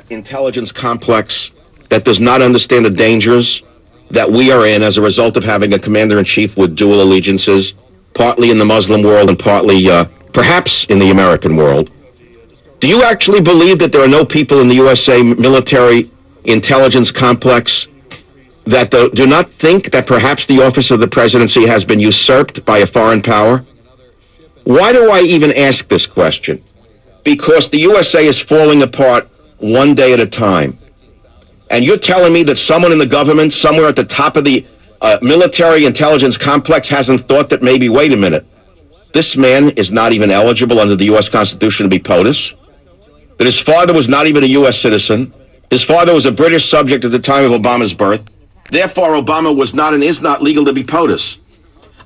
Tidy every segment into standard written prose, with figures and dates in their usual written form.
intelligence complex that does not understand the dangers that we are in as a result of having a commander-in-chief with dual allegiances, partly in the Muslim world and partly, perhaps, in the American world. Do you actually believe that there are no people in the USA military intelligence complex that do not think that perhaps the office of the presidency has been usurped by a foreign power? Why do I even ask this question? Because the USA is falling apart one day at a time. And you're telling me that someone in the government, somewhere at the top of the military intelligence complex, hasn't thought that maybe, wait a minute, this man is not even eligible under the U.S. Constitution to be POTUS, that his father was not even a U.S. citizen, his father was a British subject at the time of Obama's birth, therefore Obama was not and is not legal to be POTUS.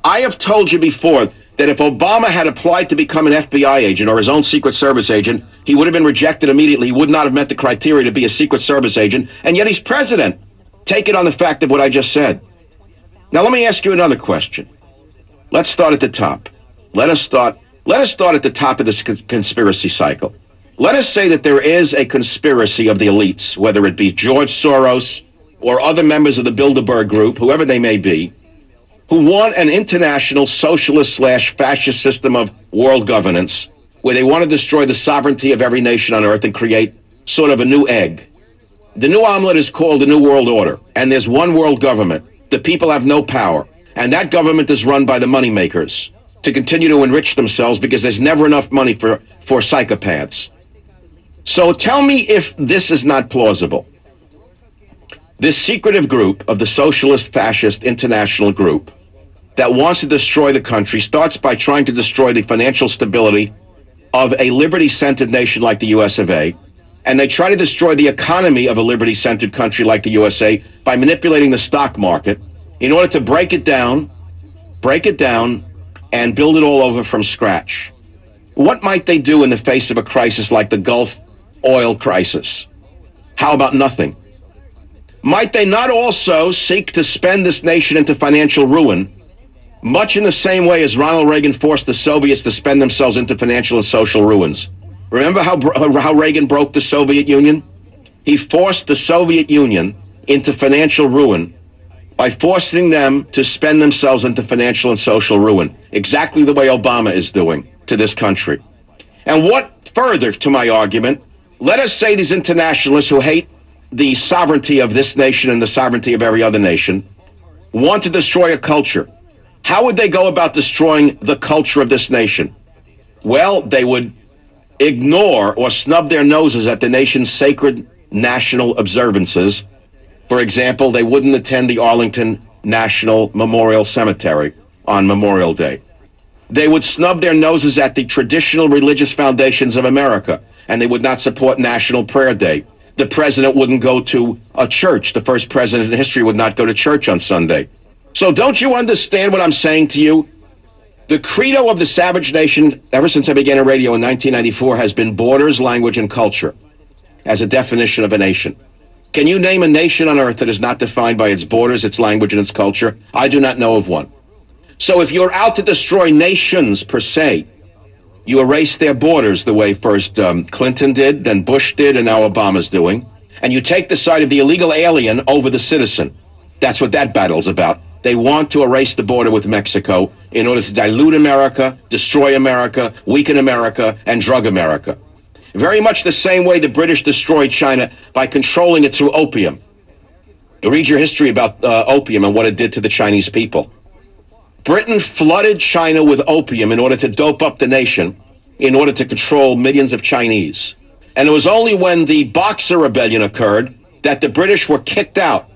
I have told you before that if Obama had applied to become an FBI agent or his own Secret Service agent, he would have been rejected immediately. He would not have met the criteria to be a Secret Service agent, and yet he's president. Take it on the fact of what I just said. Now let me ask you another question. Let's start at the top. Let us start at the top of this conspiracy cycle. Let us say that there is a conspiracy of the elites, whether it be George Soros or other members of the Bilderberg group, whoever they may be, who want an international socialist/fascist system of world governance, where they want to destroy the sovereignty of every nation on earth and create sort of a new egg. The new omelet is called the New World Order, and there's one world government. The people have no power, and that government is run by the moneymakers to continue to enrich themselves because there's never enough money for psychopaths. So tell me if this is not plausible. This secretive group of the Socialist Fascist International Group that wants to destroy the country starts by trying to destroy the financial stability of a liberty-centered nation like the US of A, and they try to destroy the economy of a liberty-centered country like the USA by manipulating the stock market in order to break it down, and build it all over from scratch. What might they do in the face of a crisis like the Gulf oil crisis? How about nothing? Might they not also seek to spend this nation into financial ruin, much in the same way as Ronald Reagan forced the Soviets to spend themselves into financial and social ruins? Remember how Reagan broke the Soviet Union? He forced the Soviet Union into financial ruin by forcing them to spend themselves into financial and social ruin, exactly the way Obama is doing to this country. And what further to my argument, let us say these internationalists who hate the sovereignty of this nation and the sovereignty of every other nation want to destroy a culture. How would they go about destroying the culture of this nation? Well, they would ignore or snub their noses at the nation's sacred national observances. For example, they wouldn't attend the Arlington National Memorial Cemetery on Memorial Day. They would snub their noses at the traditional religious foundations of America, and they would not support National Prayer Day. The president wouldn't go to a church. The first president in history would not go to church on Sunday. So don't you understand what I'm saying to you? The credo of the savage nation, ever since I began in radio in 1994, has been borders, language, and culture as a definition of a nation. Can you name a nation on earth that is not defined by its borders, its language, and its culture? I do not know of one. So if you're out to destroy nations per se, you erase their borders the way first Clinton did, then Bush did, and now Obama's doing. And you take the side of the illegal alien over the citizen. That's what that battle's about. They want to erase the border with Mexico in order to dilute America, destroy America, weaken America, and drug America. Very much the same way the British destroyed China by controlling it through opium. You read your history about opium and what it did to the Chinese people. Britain flooded China with opium in order to dope up the nation, in order to control millions of Chinese. And it was only when the Boxer Rebellion occurred that the British were kicked out.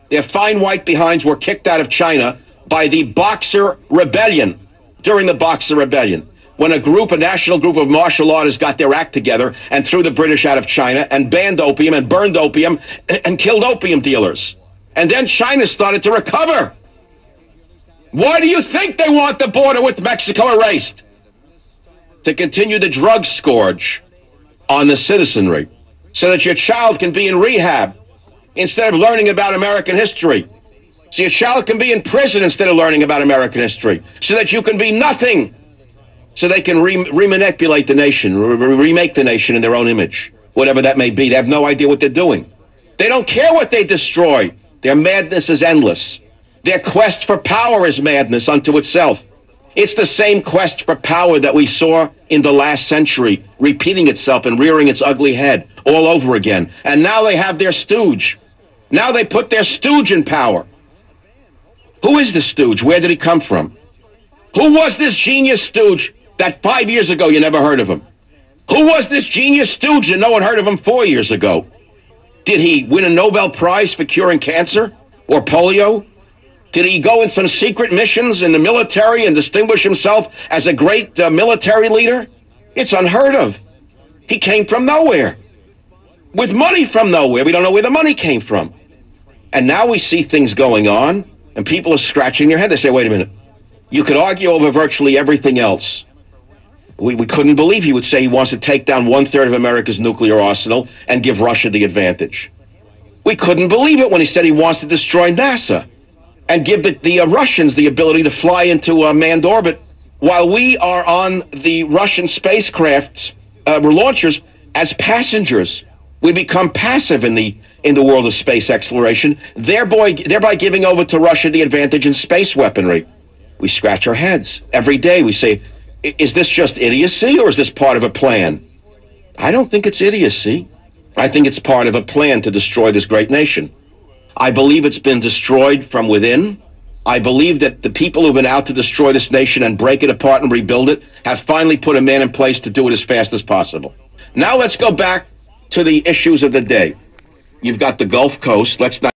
Their fine white behinds were kicked out of China by the Boxer Rebellion, during the Boxer Rebellion, when a national group of martial artists got their act together and threw the British out of China and banned opium and burned opium and killed opium dealers. And then China started to recover. Why do you think they want the border with Mexico erased? To continue the drug scourge on the citizenry, so that your child can be in rehab instead of learning about American history. So your child can be in prison instead of learning about American history, so that you can be nothing, so they can remanipulate the nation, remake the nation in their own image. whatever that may be. They have no idea what they're doing. They don't care what they destroy. Their madness is endless. Their quest for power is madness unto itself. It's the same quest for power that we saw in the last century, repeating itself and rearing its ugly head all over again. And now they have their stooge. Now they put their stooge in power. Who is the stooge? Where did he come from? Who was this genius stooge that 5 years ago you never heard of him? Who was this genius stooge that no one heard of him 4 years ago? Did he win a Nobel Prize for curing cancer or polio? Did he go in some secret missions in the military and distinguish himself as a great military leader? It's unheard of. He came from nowhere. With money from nowhere. We don't know where the money came from. And now we see things going on, and people are scratching their head. They say, wait a minute. You could argue over virtually everything else. We couldn't believe he would say he wants to take down 1/3 of America's nuclear arsenal and give Russia the advantage. We couldn't believe it when he said he wants to destroy NASA and give the Russians the ability to fly into a manned orbit while we are on the Russian spacecraft's launchers as passengers. We become passive in the world of space exploration, thereby giving over to Russia the advantage in space weaponry. We scratch our heads. Every day we say, is this just idiocy or is this part of a plan? I don't think it's idiocy. I think it's part of a plan to destroy this great nation. I believe it's been destroyed from within. I believe that the people who've been out to destroy this nation and break it apart and rebuild it have finally put a man in place to do it as fast as possible. Now let's go back to the issues of the day. You've got the Gulf Coast. Let's not